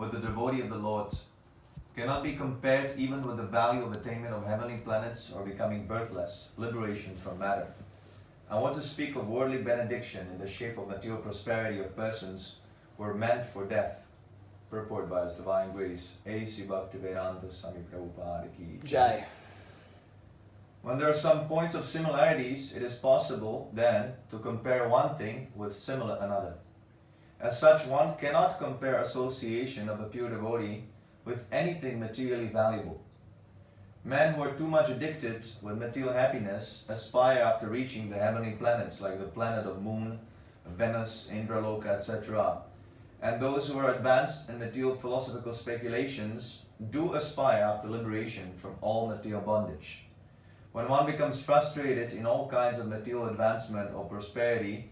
with the devotee of the Lord cannot be compared even with the value of attainment of heavenly planets or becoming birthless, liberation from matter. I want to speak of worldly benediction in the shape of material prosperity of persons who are meant for death. Purport by His Divine Grace. A.C. Bhaktivedanta Swami Prabhupada ki Jai. When there are some points of similarities, it is possible then to compare one thing with similar another. As such, one cannot compare association of a pure devotee with anything materially valuable. Men who are too much addicted with material happiness aspire after reaching the heavenly planets like the planet of Moon, Venus, Indraloka, etc. And those who are advanced in material philosophical speculations do aspire after liberation from all material bondage. When one becomes frustrated in all kinds of material advancement or prosperity,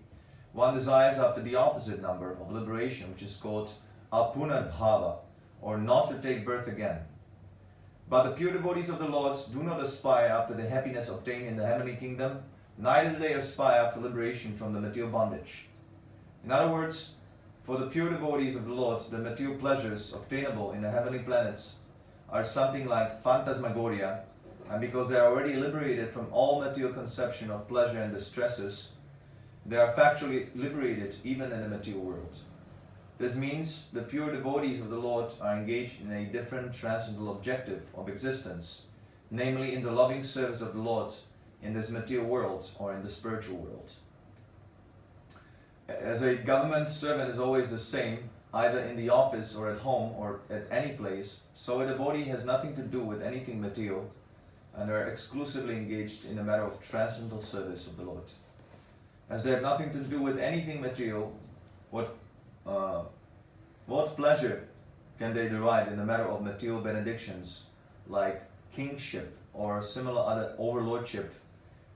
one desires after the opposite number of liberation, which is called apunarbhava, or not to take birth again. But the pure devotees of the Lord do not aspire after the happiness obtained in the heavenly kingdom, neither do they aspire after liberation from the material bondage. In other words, for the pure devotees of the Lord, the material pleasures obtainable in the heavenly planets are something like phantasmagoria, and because they are already liberated from all material conception of pleasure and distresses, they are factually liberated even in the material world. This means the pure devotees of the Lord are engaged in a different transcendental objective of existence, namely in the loving service of the Lord in this material world or in the spiritual world. As a government servant is always the same, either in the office or at home or at any place, so a devotee has nothing to do with anything material and are exclusively engaged in the matter of transcendental service of the Lord. As they have nothing to do with anything material, what pleasure can they derive in the matter of material benedictions like kingship or similar other overlordship,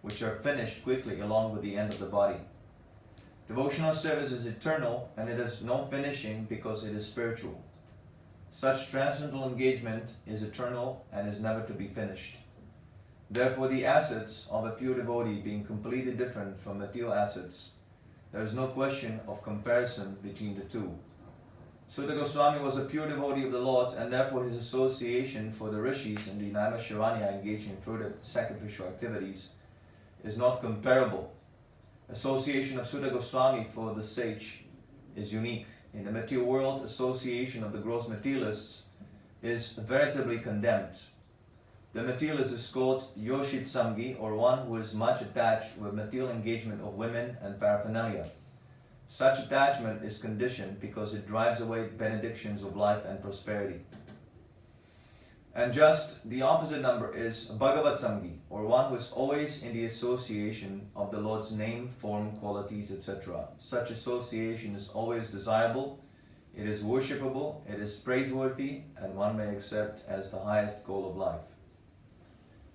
which are finished quickly along with the end of the body? Devotional service is eternal and it has no finishing because it is spiritual. Such transcendental engagement is eternal and is never to be finished. Therefore, the assets of a pure devotee being completely different from material assets, there is no question of comparison between the two. Sutta Goswami was a pure devotee of the Lord, and therefore his association for the rishis and the Naimisharanya engaged in further sacrificial activities is not comparable. Association of Sutta Goswami for the sage is unique. In the material world, association of the gross materialists is veritably condemned. The materialist is called Yoshit Samgi, or one who is much attached with material engagement of women and paraphernalia. Such attachment is conditioned because it drives away benedictions of life and prosperity. And just the opposite number is Bhagavat Samgi, or one who is always in the association of the Lord's name, form, qualities, etc. Such association is always desirable, it is worshipable, it is praiseworthy, and one may accept as the highest goal of life.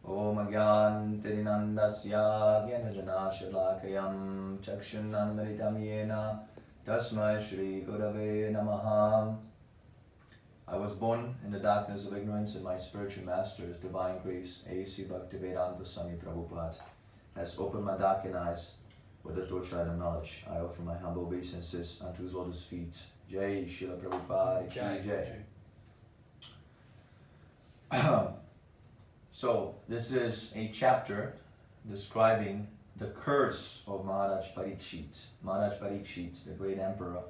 Om Agyan Tirinandasya Gyanajana Shalakayam Chakshunanmaritam Yena Tasmai Shri Gurave Namaha. I was born in the darkness of ignorance, and my spiritual master, His Divine Grace, A.C. Bhaktivedanta Swami Prabhupada, has opened my darkened eyes with the torchlight of knowledge. I offer my humble obeisances unto His lotus feet. Jai Srila Prabhupada Ki Jai. So, this is a chapter describing the curse of Maharaj Parikshit. Maharaj Parikshit, the great emperor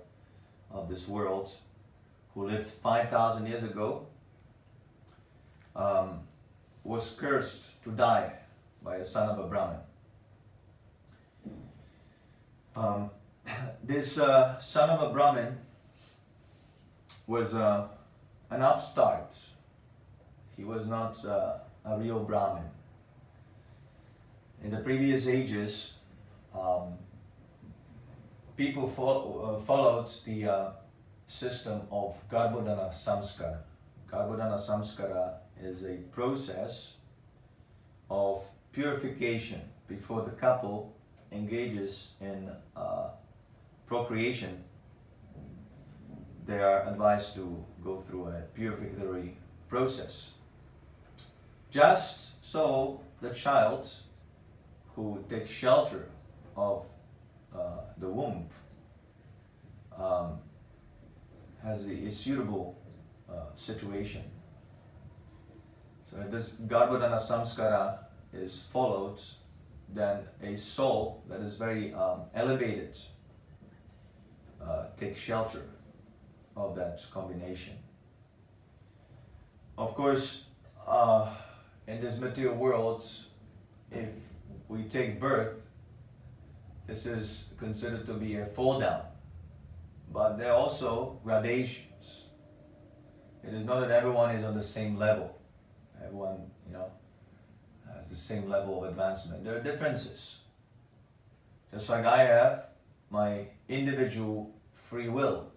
of this world, who lived 5,000 years ago, was cursed to die by a son of a Brahmin. This son of a Brahmin was an upstart. He was not a real Brahmin. In the previous ages, people followed the system of Garbhodana Samskara. Garbhodana Samskara is a process of purification before the couple engages in procreation. They are advised to go through a purificatory process. Just so the child who takes shelter of the womb is suitable situation. So if this Garbhodana Samskara is followed, then a soul that is very elevated takes shelter of that combination. Of course, in this material world, if we take birth, this is considered to be a fall down. But there are also gradations. It is not that everyone is on the same level. Everyone, has the same level of advancement. There are differences. Just like I have my individual free will.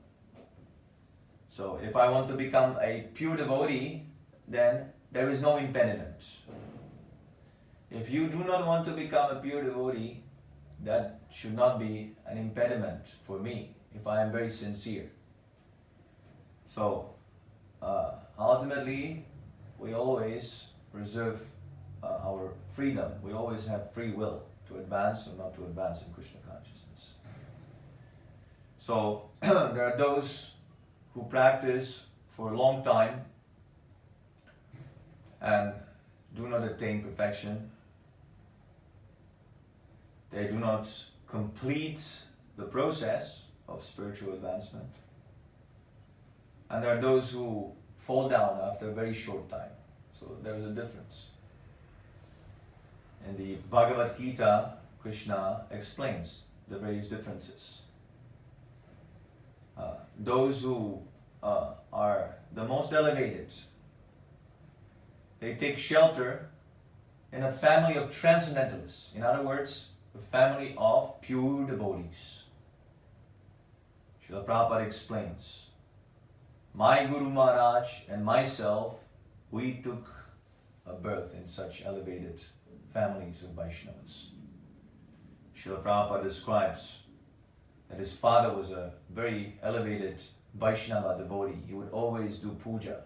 So if I want to become a pure devotee, then there is no impediment. If you do not want to become a pure devotee, that should not be an impediment for me if I am very sincere. So ultimately, we always reserve our freedom. We always have free will to advance or not to advance in Krishna consciousness. So there are those who practice for a long time and do not attain perfection. They do not complete the process of spiritual advancement. And there are those who fall down after a very short time. So there is a difference. In the Bhagavad Gita, Krishna explains the various differences. Those who are the most elevated, they take shelter in a family of transcendentalists. In other words, a family of pure devotees. Srila Prabhupada explains, my Guru Maharaj and myself, we took a birth in such elevated families of Vaishnavas. Srila Prabhupada describes that his father was a very elevated Vaishnava devotee. He would always do puja.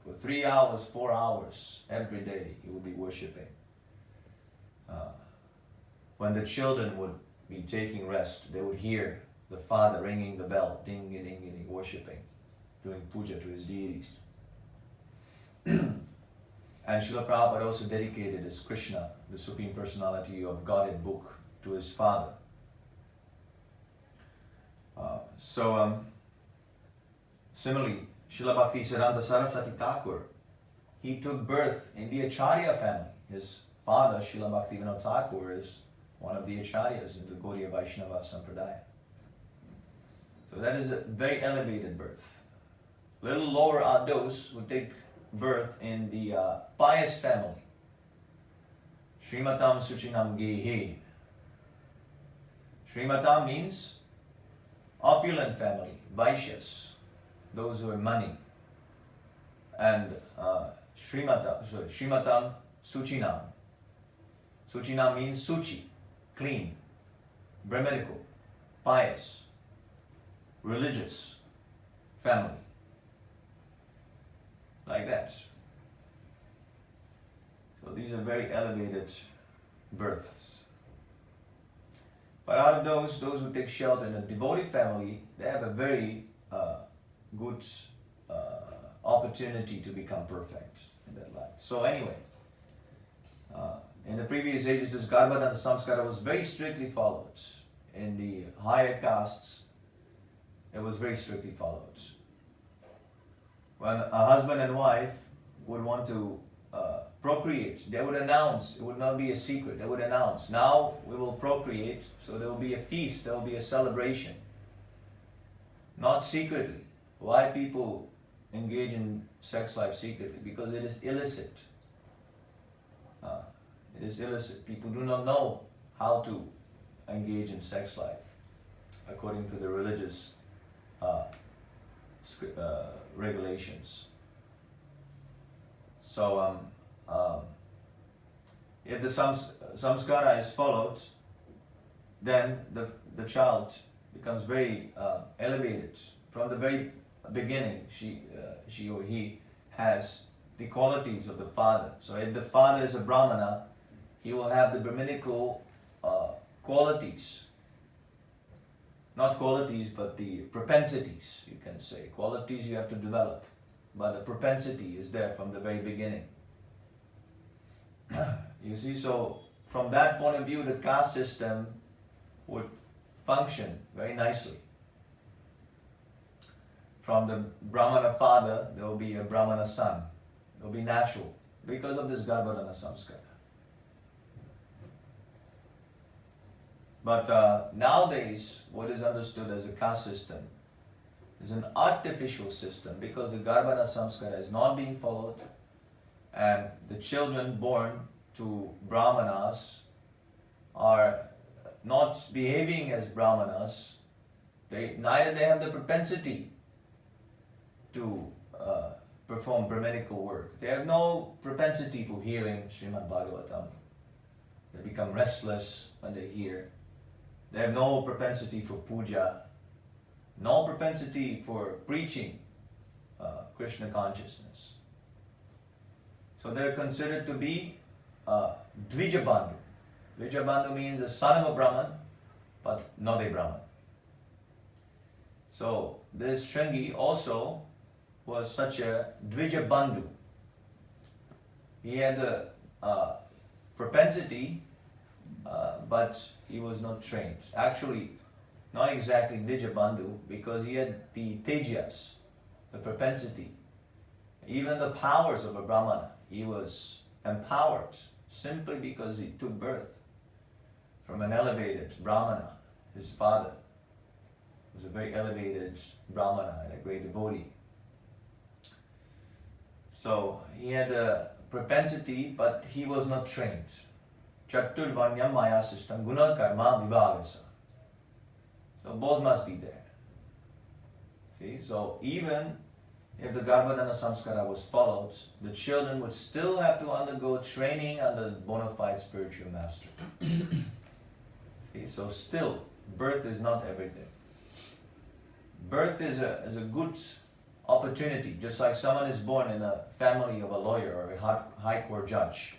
For 3 hours, 4 hours, every day he would be worshipping. When the children would be taking rest, they would hear the father ringing the bell, ding, ding, ding, worshipping, doing puja to his deities. And Srila Prabhupada also dedicated his Krishna, the Supreme Personality of Godhead book, to his father. Similarly, Srila Bhaktivedanta Saraswati Thakur, he took birth in the Acharya family. His father, Srila Bhaktivedanta Thakur, is one of the Acharyas in the Gaudiya Vaishnava Sampradaya. So that is a very elevated birth. Little lower are those who take birth in the pious family. Srimatam Suchinam Gehe. Srimatam means opulent family, Vaishyas, those who have money. And Srimatam Suchinam. Suchinam means Suchi, clean, Brahminical, pious, religious family. Like that. So these are very elevated births. But out of those who take shelter in a devotee family, they have a very good opportunity to become perfect in that life. So anyway, in the previous ages, this Garbhodana Samskara was very strictly followed. In the higher castes, it was very strictly followed. When a husband and wife would want to procreate, they would announce, it would not be a secret, they would announce, now we will procreate, so there will be a feast, there will be a celebration. Not secretly. Why people engage in sex life secretly? Because it is illicit. It is illicit. People do not know how to engage in sex life according to the religious regulations. So if the samskara is followed, then the child becomes very elevated. From the very beginning, she or he has the qualities of the father. So if the father is a Brahmana, he will have the Brahminical qualities. Not qualities, but the propensities, you can say. Qualities you have to develop. but the propensity is there from the very beginning. You see, so from that point of view, the caste system would function very nicely. From the Brahmana father, there will be a Brahmana son. It will be natural because of this Garbhadana samskara. But nowadays, what is understood as a caste system is an artificial system because the Garbhadana samskara is not being followed, and the children born to Brahmanas are not behaving as Brahmanas. Neither they have the propensity to perform Brahminical work. They have no propensity for hearing Srimad Bhagavatam. They become restless when they hear. They have no propensity for puja, no propensity for preaching Krishna consciousness. So they're considered to be Dvijabandhu. Dvijabandhu means the son of a Brahman, but not a Brahman. So this Shringi also was such a Dvijabandhu. He had the propensity, but he was not trained. Actually, not exactly Dvijabandhu, because he had the tejas, the propensity, even the powers of a Brahmana. He was empowered simply because he took birth from an elevated Brahmana. His father was a very elevated Brahmana and a great devotee. So he had a propensity, but he was not trained. Chaturvanyam maya system, guna karma vibhagasa. So both must be there. See, so even if the Garbhadana samskara was followed, the children would still have to undergo training under the bona fide spiritual master. See, so still, birth is not everything. Birth is a good opportunity, just like someone is born in a family of a lawyer or a high court judge.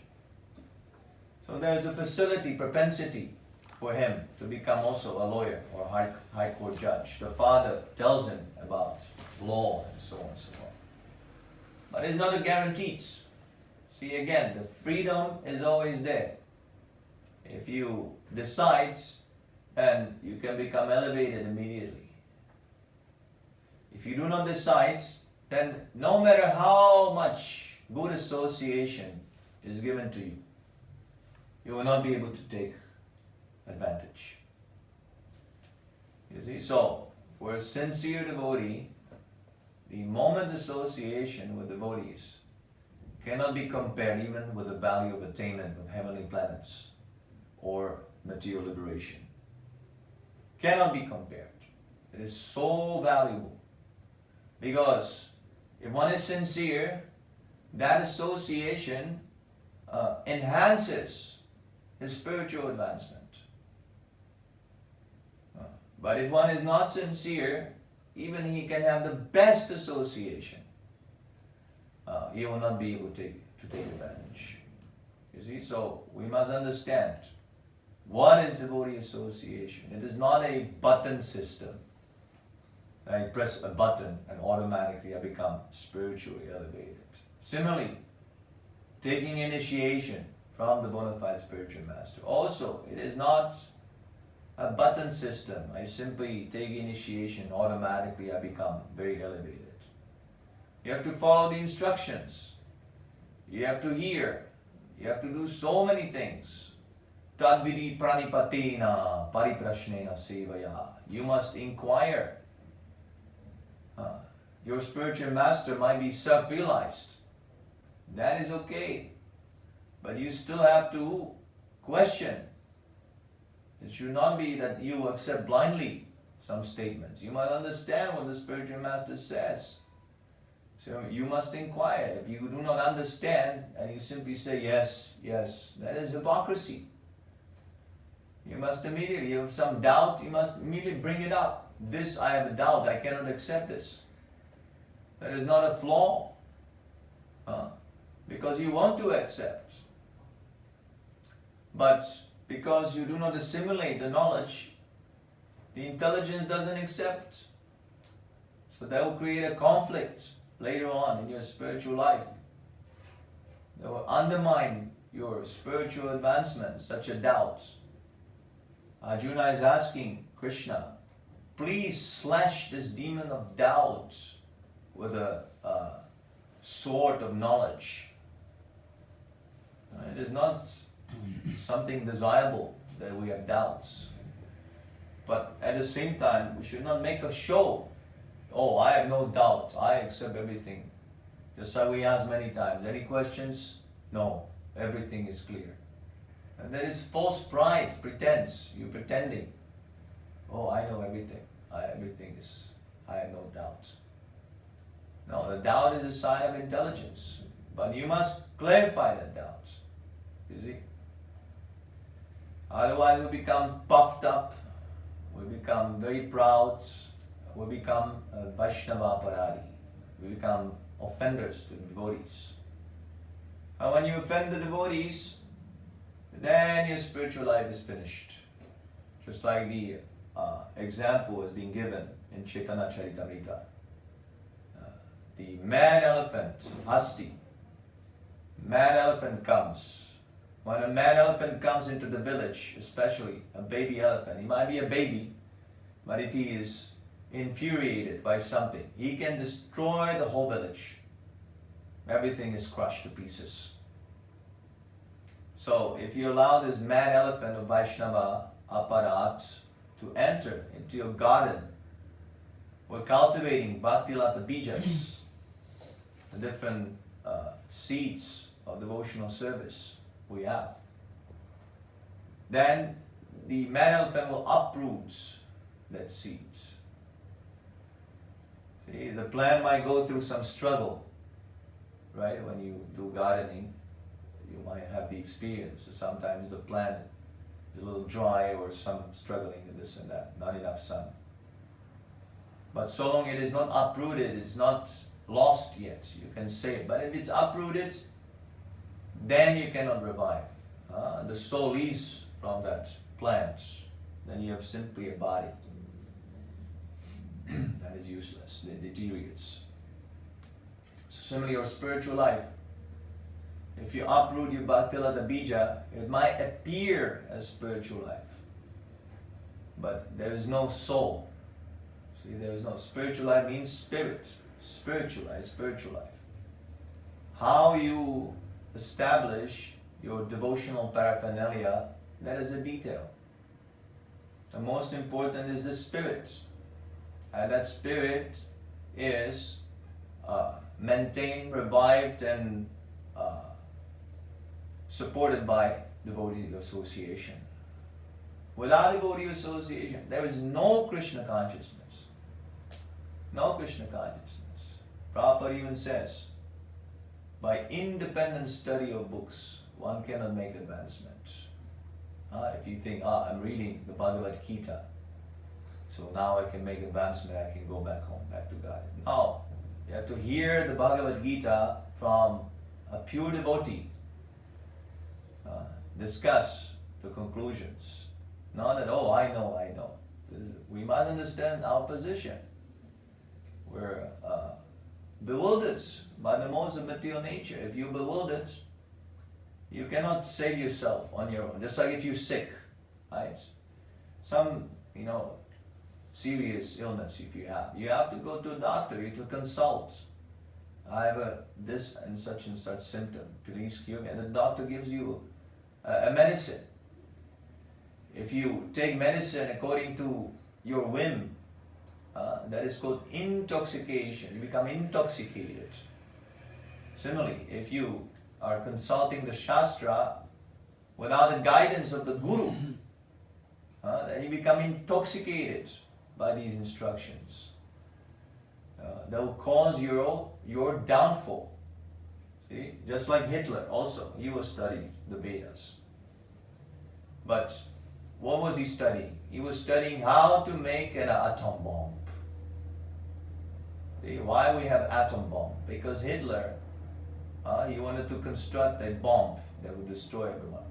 So there's a facility, propensity for him to become also a lawyer or a high court judge. The father tells him about law and so on and so forth. But it's not a guarantee. See, again, the freedom is always there. If you decide, then you can become elevated immediately. If you do not decide, then no matter how much good association is given to you, you will not be able to take advantage. You see, so for a sincere devotee, the moment's association with devotees cannot be compared even with the value of attainment of heavenly planets or material liberation. Cannot be compared. It is so valuable. Because if one is sincere, that association enhances his spiritual advancement. But if one is not sincere, even he can have the best association, he will not be able to take advantage. You see, so we must understand what is devotee association. It is not a button system. I press a button and automatically I become spiritually elevated. Similarly, taking initiation from the bona fide spiritual master. Also, it is not a button system. I simply take initiation, automatically I become very elevated. You have to follow the instructions. You have to hear. You have to do so many things. Tadvidi pranipatena pariprashnena sevaya. You must inquire. Your spiritual master might be self-realized. That is okay. But you still have to question. It should not be that you accept blindly some statements. You must understand what the spiritual master says. So you must inquire. If you do not understand and you simply say yes, yes, that is hypocrisy. You must immediately, you have some doubt, you must immediately bring it up. This, I have a doubt, I cannot accept this. That is not a flaw. Because you want to accept. But because you do not assimilate the knowledge, the intelligence doesn't accept. So that will create a conflict. later on in your spiritual life. They will undermine your spiritual advancement, such a doubt. Arjuna is asking Krishna, please slash this demon of doubt with a sword of knowledge. It is not something desirable that we have doubts. But at the same time, we should not make a show. Oh, I have no doubt. I accept everything. Just like we ask many times. Any questions? No. Everything is clear. And that is false pride, pretense. You're pretending. Oh, I know everything. I have no doubt. No, the doubt is a sign of intelligence. But you must clarify that doubt. You see? Otherwise we become puffed up. We become very proud. We become Vaishnava Paradi. We become offenders to the devotees. And when you offend the devotees, then your spiritual life is finished. Just like the example has been given in Chaitanya Charitamrita. The mad elephant, Hasti. Mad elephant comes. When a mad elephant comes into the village, especially a baby elephant, he might be a baby, but if he is infuriated by something, he can destroy the whole village. Everything is crushed to pieces. So if you allow this mad elephant of Vaishnava Aparat to enter into your garden, we're cultivating Bhaktivedanta Bijas, the different seeds of devotional service we have. Then the mad elephant will uproot that seed. See, the plant might go through some struggle, right? When you do gardening, you might have the experience that sometimes the plant is a little dry or some struggling with this and that, not enough sun. But so long it is not uprooted, it's not lost yet, you can say it. But if it's uprooted, then you cannot revive. The soul leaves from that plant, then you have simply a body. That is useless, it deteriorates. So similarly, your spiritual life, if you uproot your Bhaktivedanta Bija, it might appear as spiritual life, but there is no soul. See, there is no spiritual life means spirit, spiritual life. How you establish your devotional paraphernalia, that is a detail. The most important is the spirit, and that spirit is maintained, revived, and supported by devotee association. Without devotee association, there is no Krishna consciousness. No Krishna consciousness. Prabhupada even says, by independent study of books, one cannot make advancement. If you think, I'm reading the Bhagavad Gita, so now I can make advancement, I can go back home, back to God. No, you have to hear the Bhagavad Gita from a pure devotee. Discuss the conclusions. Not that, I know. We must understand our position. We're bewildered by the modes of material nature. If you're bewildered, you cannot save yourself on your own. Just like if you're sick, right? Some, serious illness if you have to go to a doctor, you have to consult. I have this and such symptom. Please cure me. And the doctor gives you a medicine. If you take medicine according to your whim, that is called intoxication. You become intoxicated. Similarly, if you are consulting the Shastra without the guidance of the Guru, then you become intoxicated by these instructions. That will cause your downfall. See? Just like Hitler also, he was studying the Vedas. But what was he studying? He was studying how to make an atom bomb. See, why we have atom bomb? Because Hitler, he wanted to construct a bomb that would destroy everyone.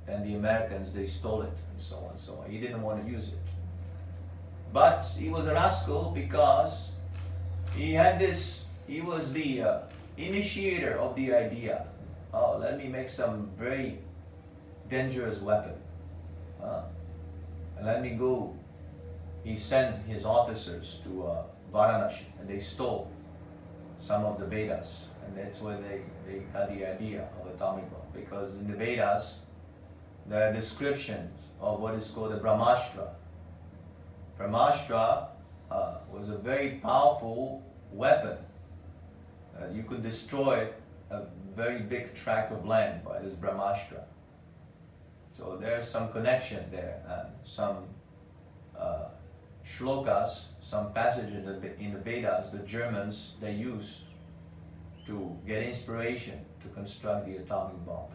And the Americans, they stole it, and so on and so on. He didn't want to use it. But he was a rascal because he was the initiator of the idea. Oh, let me make some very dangerous weapon. And let me go. He sent his officers to Varanasi, and they stole some of the Vedas. And that's where they got the idea of atomic bomb. Because in the Vedas, there are descriptions of what is called the Brahmastra. Brahmastra was a very powerful weapon. You could destroy a very big tract of land by this Brahmastra. So there's some connection there, and some shlokas, some passage in the Vedas, the Germans, they used to get inspiration to construct the atomic bomb.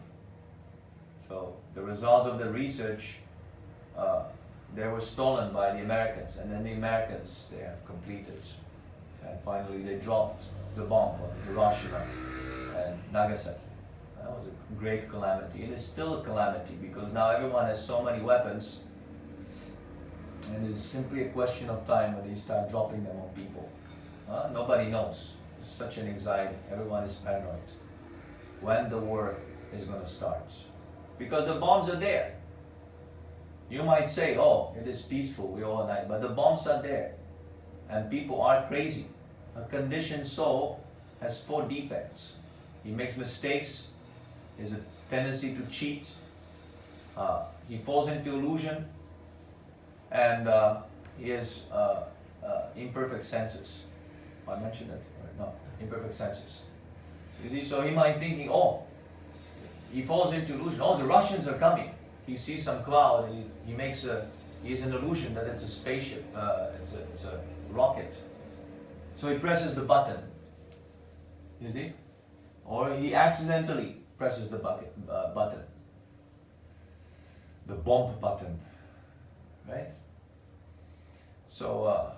So the results of the research, they were stolen by the Americans, and then the Americans, they have completed. And finally they dropped the bomb on Hiroshima and Nagasaki. That was a great calamity. It is still a calamity because now everyone has so many weapons, and it's simply a question of time when they start dropping them on people. Nobody knows. It's such an anxiety. Everyone is paranoid. When the war is going to start. Because the bombs are there. You might say, oh, it is peaceful, we're all night, but the bombs are there. And people are crazy. A conditioned soul has 4 defects. He makes mistakes. He has a tendency to cheat. He falls into illusion. And he has imperfect senses. I mentioned it? No, imperfect senses. You see, so he might be thinking, oh, he falls into illusion. Oh, the Russians are coming. He sees some cloud. He has an illusion that it's a spaceship. It's a rocket. So he presses the button. You see? Or he accidentally presses the button. The bomb button. Right? So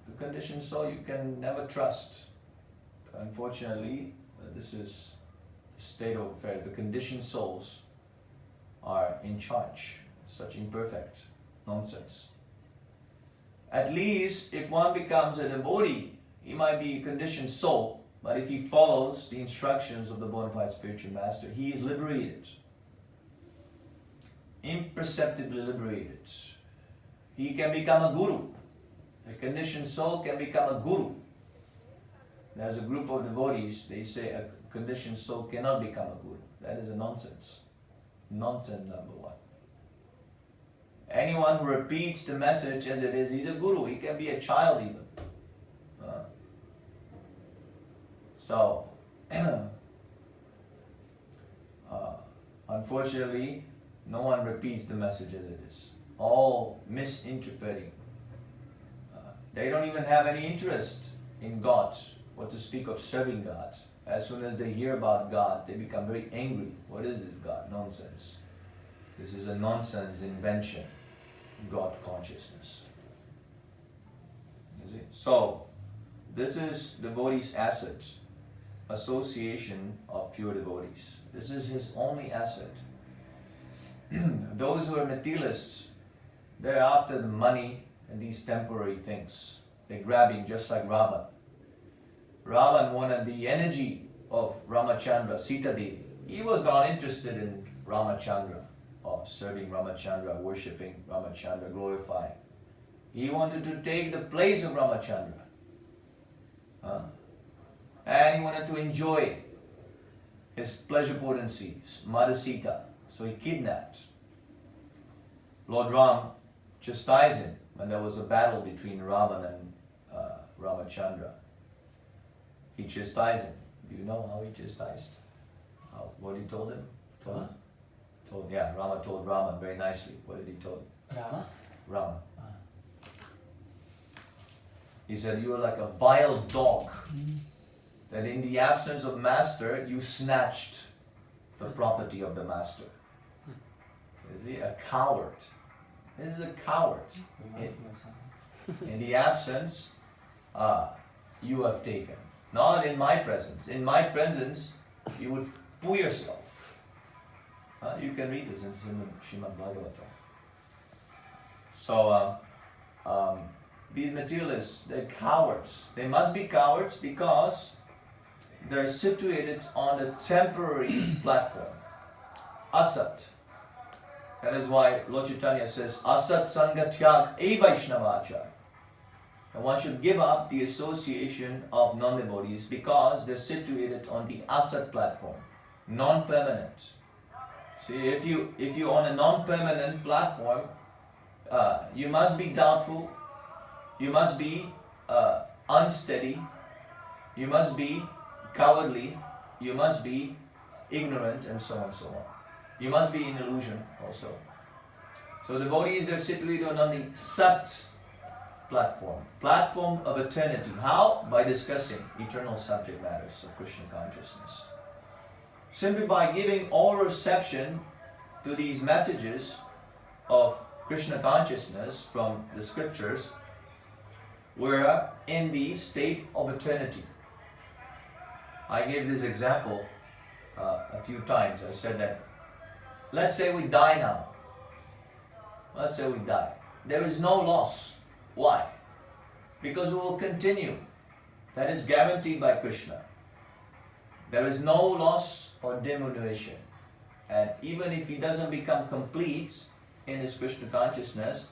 the conditioned soul you can never trust. Unfortunately, this is the state of affairs. The conditioned souls are in charge. Such imperfect nonsense. At least if one becomes a devotee, he might be a conditioned soul, but if he follows the instructions of the bona fide spiritual master, he is liberated. Imperceptibly liberated. He can become a guru. A conditioned soul can become a guru. There's a group of devotees, they say a conditioned soul cannot become a guru. That is a nonsense. Nonsense number 1. Anyone who repeats the message as it is, he's a guru. He can be a child even. Unfortunately, no one repeats the message as it is. All misinterpreting. They don't even have any interest in God, or to speak of serving God. As soon as they hear about God, they become very angry. What is this God? Nonsense. This is a nonsense invention. God consciousness. You see? So, this is devotee's asset. Association of pure devotees. This is his only asset. Those who are materialists, they're after the money and these temporary things. They're grabbing just like Ravan. Ravan wanted the energy of Ramachandra, Sita Devi. He was not interested in Ramachandra, or serving Ramachandra, worshipping Ramachandra, glorifying. He wanted to take the place of Ramachandra. And he wanted to enjoy his pleasure potency, Mother Sita. So he kidnapped. Lord Ram chastised him when there was a battle between Ravan and Ramachandra. He chastised him. Do you know how he chastised? What he told him? Rama told Raman very nicely. What did he tell him? Rama. He said, you are like a vile dog. That in the absence of master, you snatched the property of the master. Is he a coward? This is a coward. In the absence, you have taken. Not in my presence. In my presence, you would poo yourself. You can read this in Srimad Bhagavatam. So, these materialists, they're cowards. They must be cowards because they're situated on a temporary platform. Asat. That is why Lord Chaitanya says, Asat Sanga Tyag E Vaishnavacha. And one should give up the association of non-devotees because they're situated on the Asat platform, non-permanent. See, if you're on a non-permanent platform, you must be doubtful, you must be unsteady, you must be cowardly, you must be ignorant, and so on and so on. You must be in illusion also. So devotees are situated on the Sat platform of eternity. How? By discussing eternal subject matters of Krishna consciousness. Simply by giving all reception to these messages of Krishna consciousness from the scriptures, we're in the state of eternity. I gave this example a few times. I said that, let's say we die now. Let's say we die. There is no loss. Why? Because we will continue. That is guaranteed by Krishna. There is no loss or diminution. And even if he doesn't become complete in his Krishna consciousness,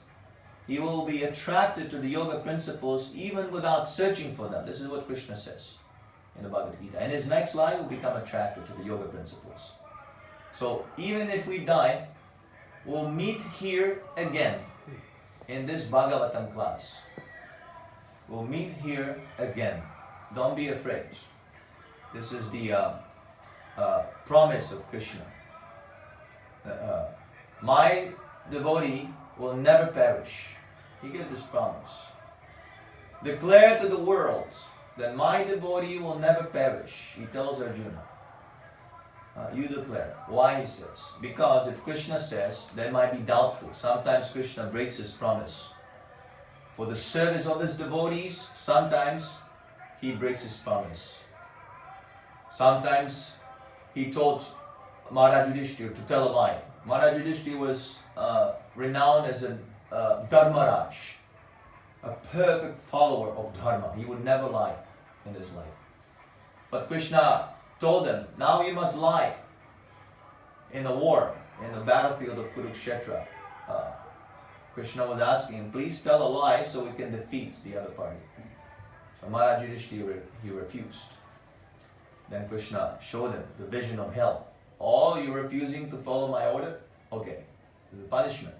he will be attracted to the yoga principles even without searching for them. This is what Krishna says in the Bhagavad Gita. In his next life, he will become attracted to the yoga principles. So even if we die, we'll meet here again in this Bhagavatam class. We'll meet here again. Don't be afraid. This is the promise of Krishna. My devotee will never perish. He gives this promise. Declare to the world that my devotee will never perish. He tells Arjuna. You declare. Why he says? Because if Krishna says, they might be doubtful. Sometimes Krishna breaks his promise. For the service of his devotees, sometimes he breaks his promise. Sometimes he told Maharaj Yudhishthira to tell a lie. Maharaj Yudhishthira was renowned as a Dharmaraj, a perfect follower of Dharma. He would never lie in his life. But Krishna told him, now you must lie in a war, in the battlefield of Kurukshetra. Krishna was asking him, please tell a lie so we can defeat the other party. So Maharaj Yudhishthira, he refused. Then Krishna showed him the vision of hell. Oh, you're refusing to follow my order? Okay, there's a punishment.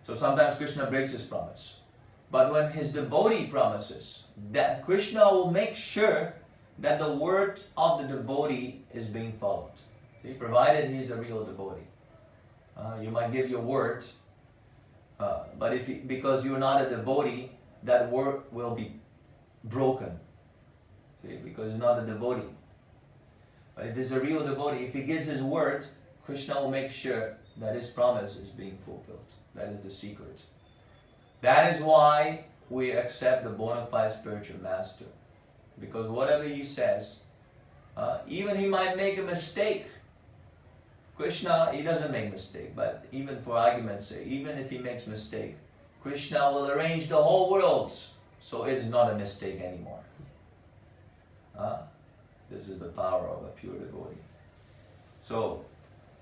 So sometimes Krishna breaks his promise. But when his devotee promises, that Krishna will make sure that the word of the devotee is being followed. See, provided he is a real devotee. You might give your word, but because you're not a devotee, that word will be broken. See, because he's not a devotee. But if he's a real devotee, if he gives his word, Krishna will make sure that his promise is being fulfilled. That is the secret. That is why we accept the bona fide spiritual master. Because whatever he says, even he might make a mistake. Krishna, he doesn't make mistake, but even for argument's sake, even if he makes mistake, Krishna will arrange the whole world so it is not a mistake anymore. This is the power of a pure devotee. So,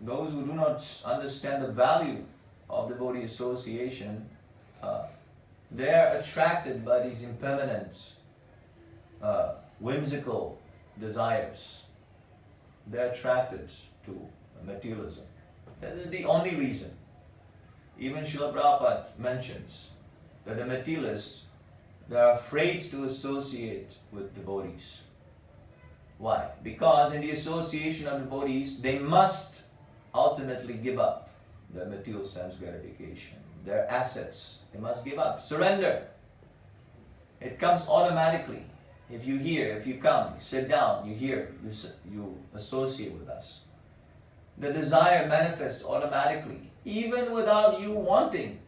those who do not understand the value of devotee association, they are attracted by these impermanent, whimsical desires. They are attracted to materialism. That is the only reason. Even Srila Prabhupada mentions that the materialists, they are afraid to associate with devotees. Why? Because in the association of devotees, they must ultimately give up their material sense gratification, their assets. They must give up, surrender. It comes automatically. If you hear, if you come, you sit down, you hear, you associate with us. The desire manifests automatically, even without you wanting.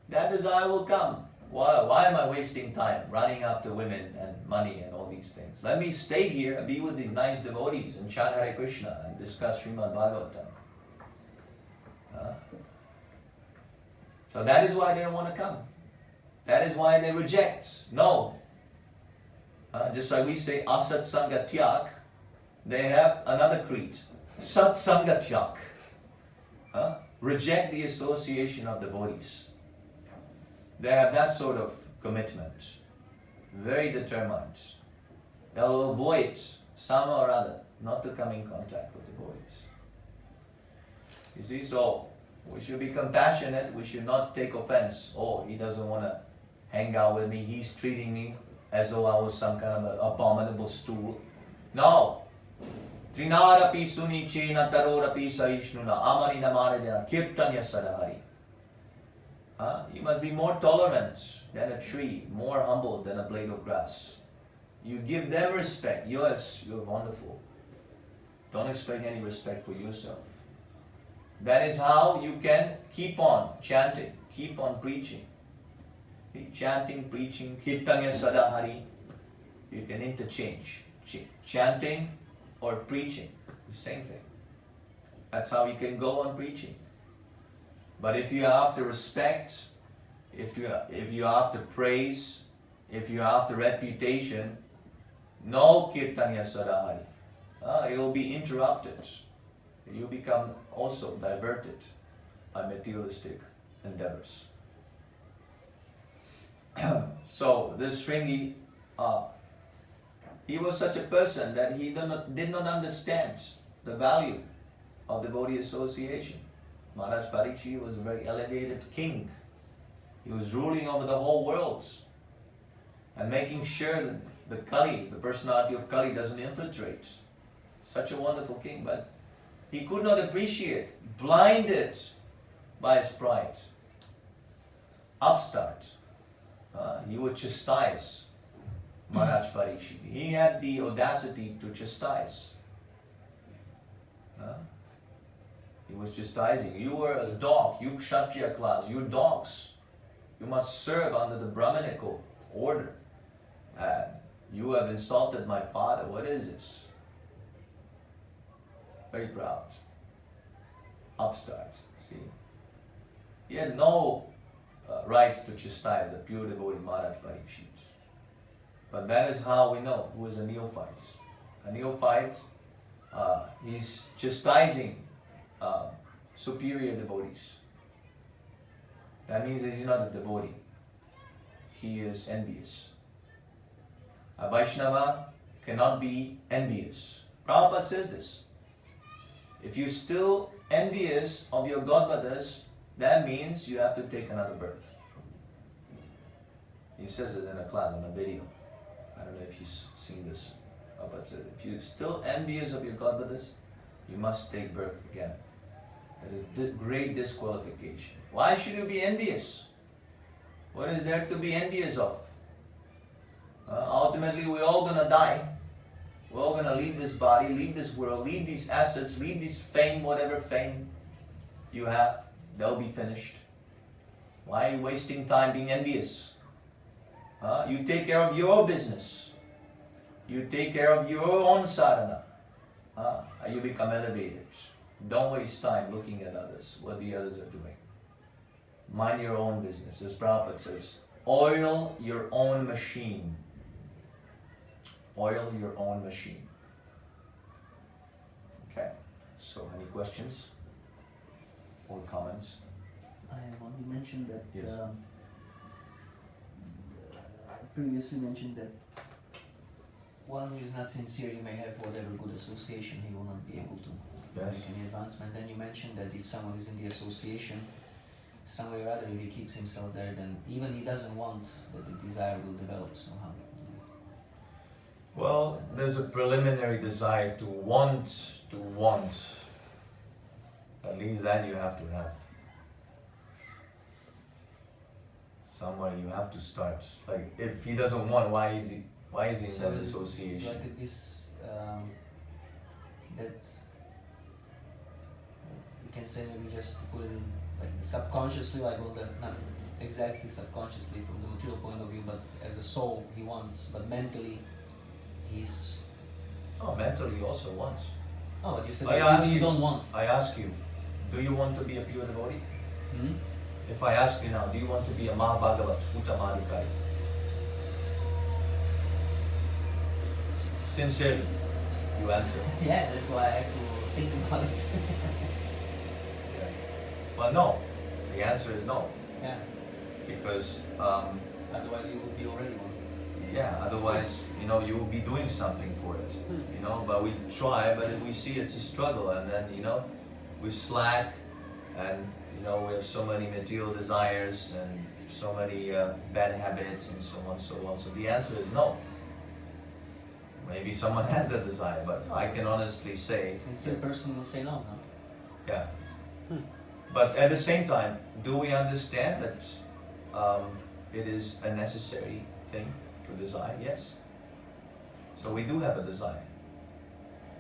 That desire will come. Why am I wasting time running after women and money and all these things? Let me stay here and be with these nice devotees and chant Hare Krishna and discuss Srimad Bhagavatam. So that is why they don't want to come. That is why they reject. No. Just like we say asat sanga tyak, they have another creed. Sat sanga tyak. Reject the association of devotees. They have that sort of commitment. Very determined. They'll avoid somehow or other not to come in contact with devotees. You see, so we should be compassionate. We should not take offense. Oh, he doesn't want to hang out with me. He's treating me as though I was some kind of an abominable stool. No. Trinarapi sunichena tarorapi saishnuna amani namaridena kirtanya sadahari. You must be more tolerant than a tree, more humble than a blade of grass. You give them respect. Yes, you're wonderful. Don't expect any respect for yourself. That is how you can keep on chanting, keep on preaching. Keep chanting, preaching, kirtanya sadahari. You can interchange chanting or preaching, the same thing. That's how you can go on preaching. But if you have to respect, if you have to praise, if you have the reputation, no kirtanya sadahari. It will be interrupted. You become also diverted by materialistic endeavors. So this Shringi, he was such a person that he did not understand the value of devotee association. Maharaj Parikshit was a very elevated king. He was ruling over the whole world and making sure that the Kali, the personality of Kali, doesn't infiltrate. Such a wonderful king, but he could not appreciate, blinded by his pride. Upstart. He would chastise Maharaj Parikshit. He had the audacity to chastise. He was chastising. You were a dog, you Kshatriya class, you dogs. You must serve under the Brahminical order. You have insulted my father. What is this? Very proud. Upstart. See? He had no right to chastise a pure devotee Maharaj Parikshit. But that is how we know who is a neophyte. A neophyte, he's chastising superior devotees. That means he's not a devotee. He is envious. A Vaishnava cannot be envious. Prabhupada says this. If you're still envious of your godbrothers, that means you have to take another birth. He says it in a class, on a video. I don't know if you've seen this. Prabhupada said, if you're still envious of your godbrothers, you must take birth again. That is great disqualification. Why should you be envious? What is there to be envious of? Ultimately, we're all going to die. We're all going to leave this body, leave this world, leave these assets, leave this fame, whatever fame you have. They'll be finished. Why are you wasting time being envious? You take care of your business. You take care of your own sadhana. You become elevated. Don't waste time looking at others, what the others are doing. Mind your own business. As Prabhupada says, oil your own machine. Oil your own machine. Okay, so any questions or comments? I want to mention that Yes. Previously mentioned that one who is not sincere, he may have whatever good association, he will not be able to Yes. make any advancement. Then you mentioned that if someone is in the association, some way or other, if he keeps himself there, then even he doesn't want that the desire will develop somehow. Well, there's a preliminary desire to want. At least that you have to have. Somewhere you have to start. Like, if he doesn't want, why is he in that It's association? like this, that you can say maybe just to put it in like subconsciously, like on the, not exactly subconsciously from the material point of view, but as a soul he wants, but mentally he's... Oh, mentally he also wants. Oh, but you said I that ask you you- don't want. I ask you, do you want to be a pure devotee? Hmm? If I ask you now, do you want to be a Mahabhagavat, Uttamadhikari? Sincerely, you answer. Yeah, that's why I have to think about it. Yeah. Well, no. The answer is no. Yeah. Because, Otherwise, you would be already one. yeah, otherwise, you will be doing something for it. But we try, but we see it's a struggle, and then, we slack, and, we have so many material desires, and so many bad habits, and so on, so on. So the answer is no. Maybe someone has that desire, but I can honestly say... Sincere person will say no, no? Yeah. But at the same time, do we understand that it is a necessary thing to desire? Yes. So we do have a desire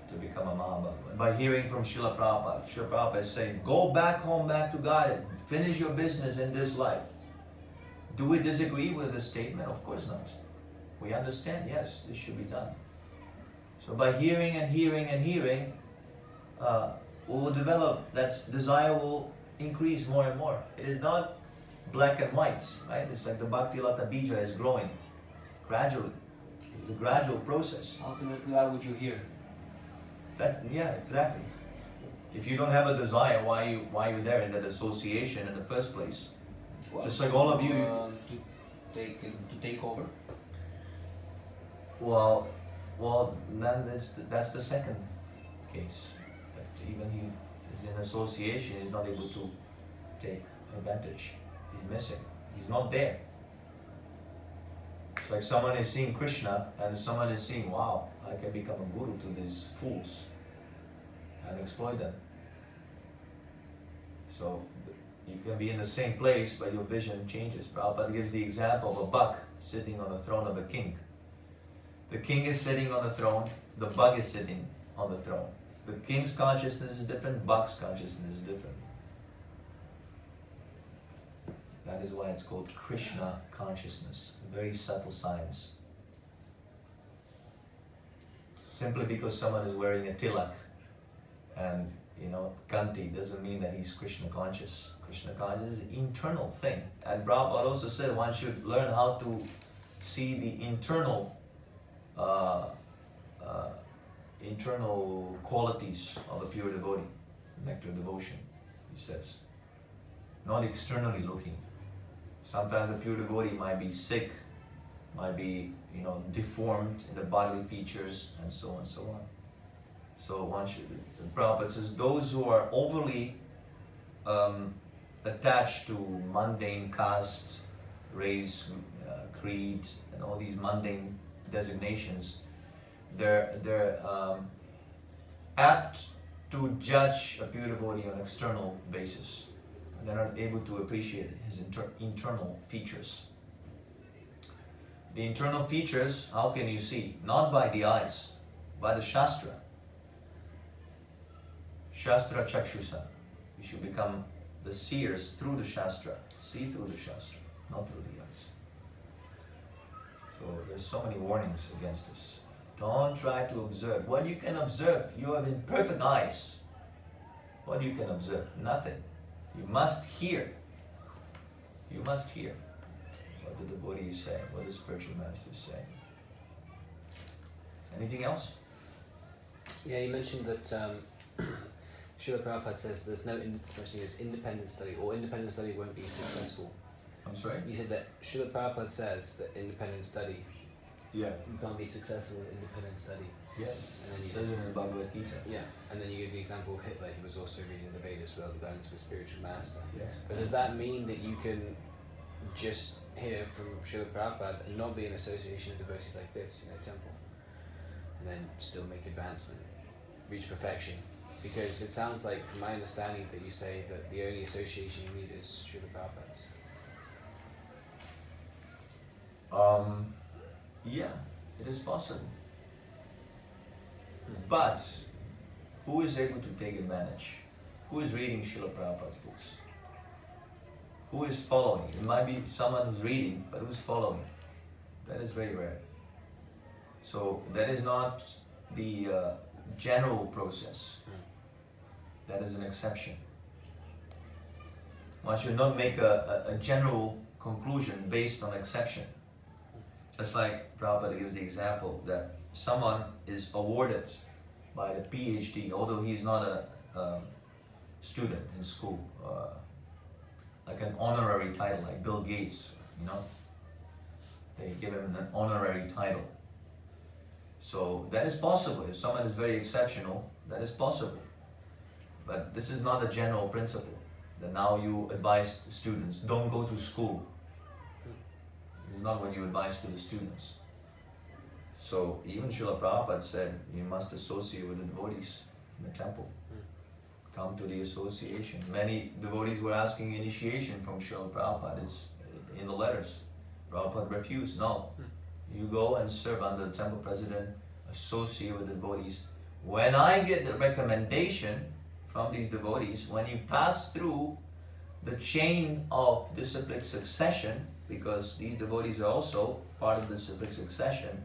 to become a Mahabhagavan. By hearing from Srila Prabhupada is saying, go back home, back to God, finish your business in this life. Do we disagree with this statement? Of course not. We understand, yes, this should be done. So by hearing and hearing and hearing, we will develop, that desire will increase more and more. It is not black and white, right? It's like the Bhaktivedanta bija is growing gradually. It's a gradual process. Ultimately, why would you hear? Yeah, exactly. If you don't have a desire, why are you there in that association in the first place? Well, just like all of you. To take over. Well, then that's the second case. That even he is in association, he's not able to take advantage. He's missing. He's not there. It's like someone is seeing Krishna and someone is seeing, wow, I can become a guru to these fools and exploit them. So you can be in the same place, but your vision changes. Prabhupada gives the example of a buck sitting on the throne of a king. The king is sitting on the throne, the bug is sitting on the throne. The king's consciousness is different, buck's consciousness is different. That is why it's called Krishna consciousness, a very subtle science. Simply because someone is wearing a tilak and kanti doesn't mean that he's Krishna conscious. Krishna conscious is an internal thing. And Prabhupada also said one should learn how to see the internal qualities of a pure devotee, nectar devotion, he says. Not externally looking. Sometimes a pure devotee might be sick, might be deformed in the bodily features, and so on and so on. So one should, Prabhupada says, those who are overly attached to mundane caste, race, creed, and all these mundane designations, they're apt to judge a pure devotee on an external basis. They're not able to appreciate his internal features. The internal features, how can you see? Not by the eyes, by the Shastra. Shastra Chakshusa. You should become the seers through the Shastra. See through the Shastra, not through the eyes. So there's so many warnings against this. Don't try to observe. What you can observe, you have imperfect eyes. What you can observe? Nothing. You must hear. You must hear what the devotee is saying, what the spiritual master is saying. Anything else? Yeah, you mentioned that Srila Prabhupada says there's no such thing as independent study, or independent study won't be successful. I'm sorry? You said that Srila Prabhupada says that independent study, Yeah. you can't be successful in independent study. Yeah. And then It says it in the Bhagavad Gita. Yeah, and then you give the example of Hitler. He was also reading the Vedas rather than going to a spiritual master. Yes. But does that mean that you can just hear from Srila Prabhupada and not be in association with devotees like this, temple, and then still make advancement, reach perfection? Because it sounds like, from my understanding, that you say that the only association you need is Srila Prabhupada's. Yeah, it is possible. But who is able to take advantage? Who is reading Srila Prabhupada's books? Who is following? It might be someone who's reading, but who's following? That is very rare. So that is not the general process. That is an exception. One should not make a general conclusion based on exception. Just like Prabhupada gives the example that someone is awarded by the PhD, although he's not a student in school, like an honorary title, like Bill Gates, they give him an honorary title. So that is possible. If someone is very exceptional, that is possible. But this is not a general principle, that now you advise students, don't go to school. This is not what you advise to the students. So even Srila Prabhupada said, you must associate with the devotees in the temple. Come to the association. Many devotees were asking initiation from Srila Prabhupada. It's in the letters. Prabhupada refused. No. You go and serve under the temple president, associate with the devotees. When I get the recommendation from these devotees, when you pass through the chain of disciplic succession, because these devotees are also part of the disciplic succession,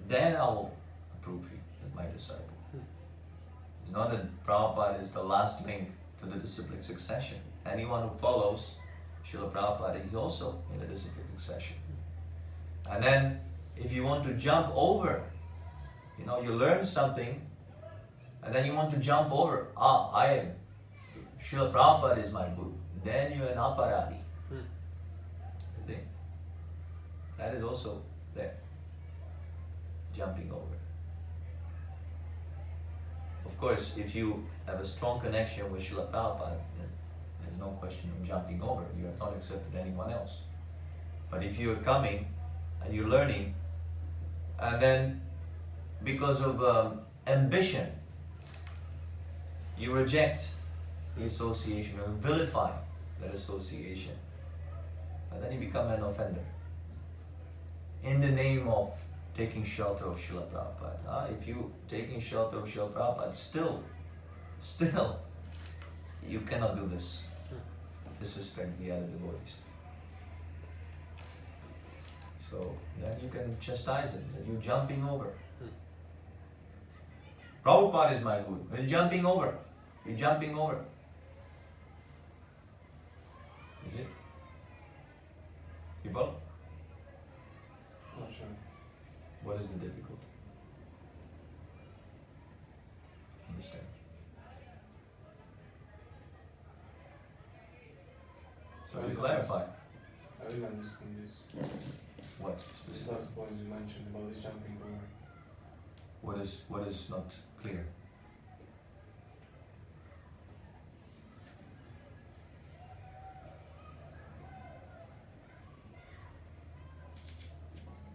then I will approve you as my disciple. It's not that Prabhupada is the last link to the disciplic succession. Anyone who follows Srila Prabhupada is also in the disciplic succession. And then, if you want to jump over, you learn something, and then you want to jump over, Srila Prabhupada is my guru, then you're an aparadi. You think? That is also there. Jumping over. Of course, if you have a strong connection with Srila Prabhupada, then there's no question of jumping over. You are not accepting anyone else. But if you are coming and you're learning, and then because of ambition, you reject the association or vilify that association, and then you become an offender in the name of taking shelter of Srila Prabhupada. If you taking shelter of Srila Prabhupada, still, you cannot do this. Disrespect the other devotees. So then you can chastise him, that you're jumping over. Prabhupada is my guru. You're jumping over. You're jumping over. Is it? People? Not sure. What is the difficulty? Understand? So you clarify. I really understand this. What? This last point you mentioned about this jumping over. What is not clear?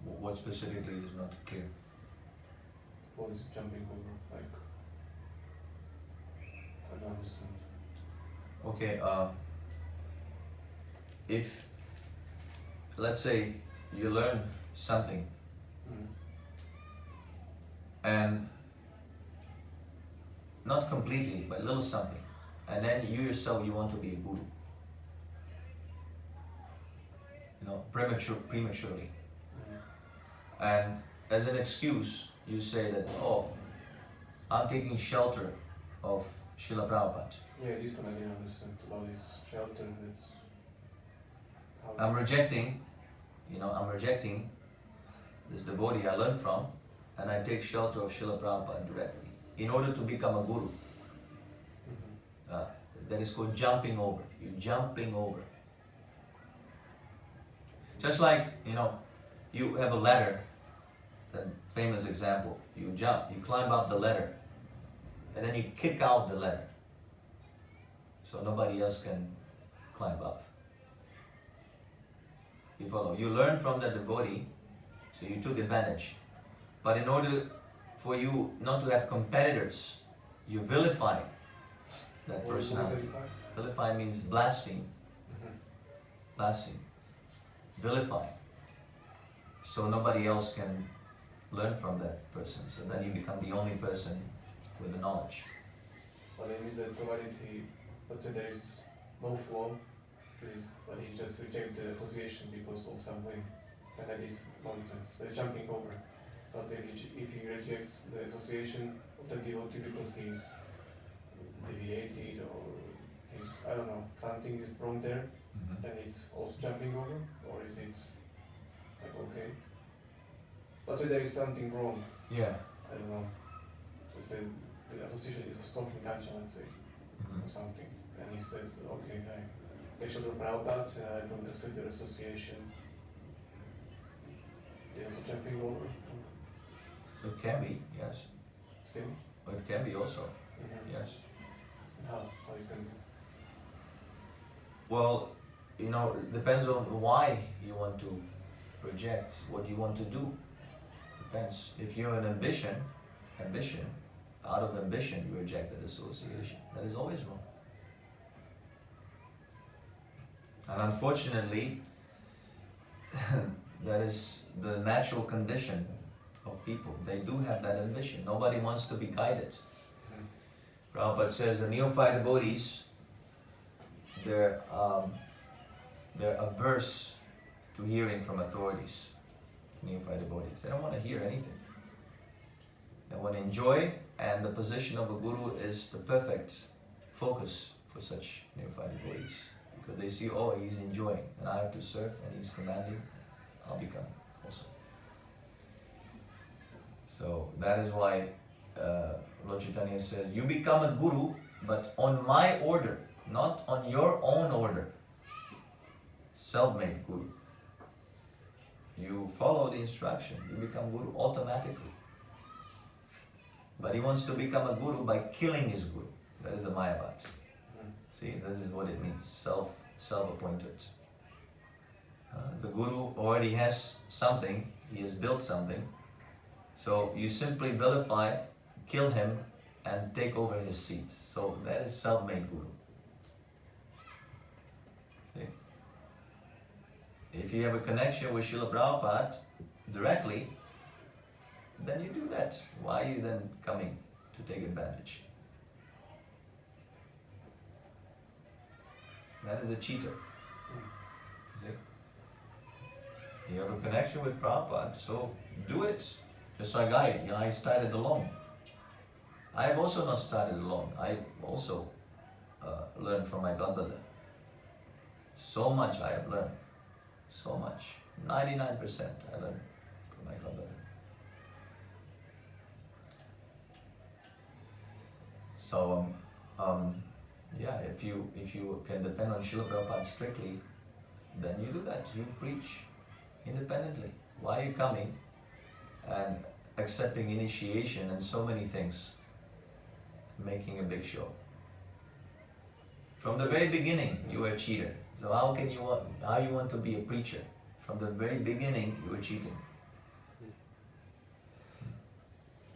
What specifically is not clear? What is jumping over? Like, I don't understand. Okay, if, let's say, you learn something, and not completely, but little something, and then you yourself, you want to be a guru, prematurely, and as an excuse, you say that, I'm taking shelter of Srila Prabhupada. Yeah, this one I didn't understand about this shelter. I'm rejecting this devotee I learned from, and I take shelter of Srila Prabhupada directly in order to become a guru. That is called jumping over. You're jumping over. Just like, you have a ladder, the famous example. You climb up the ladder, and then you kick out the ladder, so nobody else can climb up. You follow? You learn from the devotee, so you took advantage. But in order for you not to have competitors, you vilify that What is personality. Vilify means blaspheme. Blaspheme. Vilify. So nobody else can learn from that person. So then you become the only person with the knowledge. But it means that provided let's say there is no flaw, but he just rejects the association because of some whim, and that is nonsense. That's jumping over. But if he rejects the association of the devotee because he is deviated or is, I don't know, something is wrong there, Mhm. then it's also jumping over, or is it like okay? Let's say there is something wrong, Yeah. I don't know. Let's say the association is talking Kancha, let's say, Mhm. or something, and he says, okay, I take shelter of Prabhupada, and I don't accept your association. Is also jumping over? It can be, yes. Still? But it can be also, Mm-hmm. yes. And how you can do? Well, it depends on why you want to reject, what you want to do. Depends. If you have an ambition, out of ambition you reject that association. That is always wrong. And unfortunately, that is the natural condition of people. They do have that ambition. Nobody wants to be guided. Prabhupada says the neophyte devotees, they're averse to hearing from authorities. Neophyte devotees, they don't want to hear anything. They want to enjoy, and the position of a guru is the perfect focus for such neophyte devotees, because they see, oh, he's enjoying, and I have to serve, and he's commanding, I'll become also. So that is why Lord Chaitanya says, you become a guru, but on my order, not on your own order. Self-made guru. You follow the instruction, you become guru automatically. But he wants to become a guru by killing his guru. That is a Mayavad. See, this is what it means, self-appointed. The guru already has something, he has built something, so you simply vilify, kill him, and take over his seat. So that is self-made guru. See? If you have a connection with Srila Prabhupada directly, then you do that. Why are you then coming to take advantage? That is a cheater. See? You have a connection with Prabhupada, so do it. Just like I started alone. I have also not started alone. I also learned from my godbrother. So much I have learned. So much. 99% I learned from my godbrother. So yeah, if you can depend on Srila Prabhupada strictly, then you do that. You preach independently. Why are you coming and accepting initiation and so many things, making a big show? From the very beginning, you were a cheater. So how you want to be a preacher? From the very beginning, you were cheating.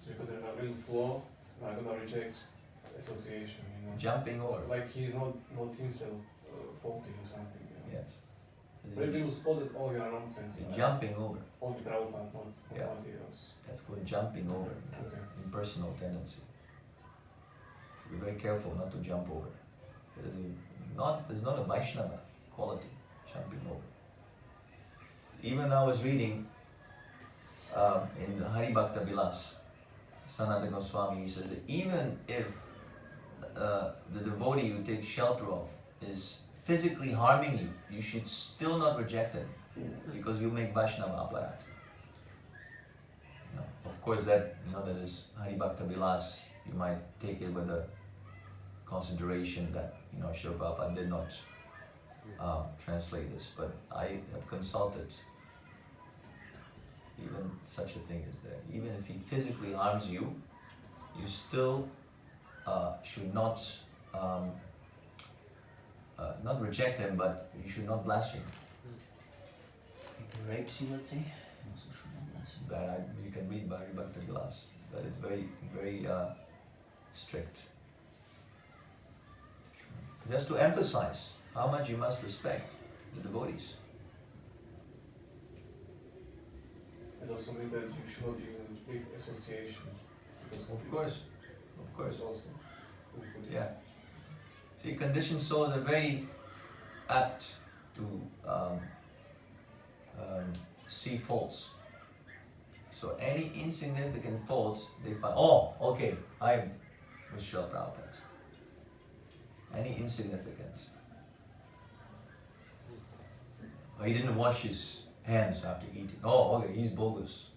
Because there's a little flaw, I'm gonna reject association, Jumping over. Like he's not himself faulty or something, Yes. Very little spotted, oh, you are nonsense. Jumping over. Only Prabhupada, not Yeah. nobody else. That's called jumping over. Okay. Impersonal tendency. Be very careful not to jump over. There's not a Vaishnava quality, jumping over. Even I was reading in the Hari Bhakta Vilas, Sanatana Goswami, he says that even if the devotee you take shelter of is physically harming you, you should still not reject him, because you make Vaishnava aparat. Of course that is Hari Bhakta Vilas, you might take it with a consideration that Srila Prabhupada did not translate this, but I have consulted. Even such a thing is there. Even if he physically harms you, you still should not not reject him, but you should not blaspheme. If he rapes you, let's say, you also should not blaspheme. That you can read by Hari Bhakta Vilas. That is very, very strict. Just to emphasize how much you must respect the devotees. It also means that you should not even leave association. Because Of course. It's also. Yeah. See, conditioned souls are very apt to see faults. So any insignificant faults, they find, oh, okay, I'm with Srila Prabhupada. any insignificance. Or he didn't wash his hands after eating. Oh, okay, he's bogus.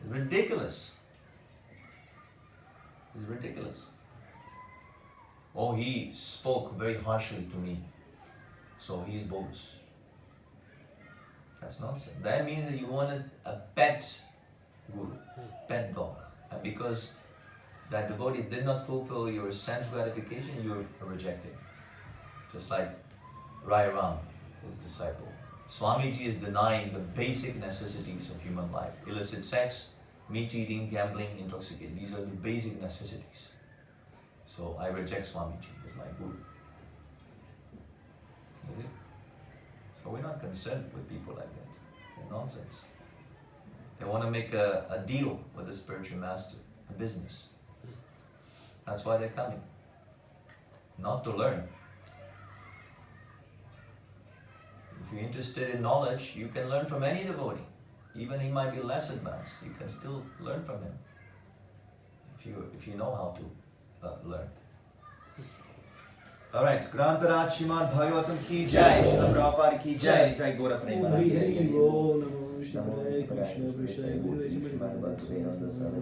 It's ridiculous. It's ridiculous. Oh, he spoke very harshly to me, so he's bogus. That's nonsense. That means that you wanted a pet guru, pet dog. And because that devotee did not fulfill your sense gratification, you're rejecting. Just like Rai Ram, his disciple. Swamiji is denying the basic necessities of human life. Illicit sex, meat eating, gambling, intoxication. These are the basic necessities. So I reject Swamiji as my guru. See? So we're not concerned with people like that. They're nonsense. They want to make a deal with the spiritual master, a business. That's why they're coming. Not to learn. If you're interested in knowledge, you can learn from any devotee. Even he might be less advanced, you can still learn from him. If you know how to learn. Alright, Grantaraj Srimad Bhagavatam ki jai, Srila Prabhupada ki jai, Nitai Gaura Premanand. Krishna Krishna Bhaktivedanta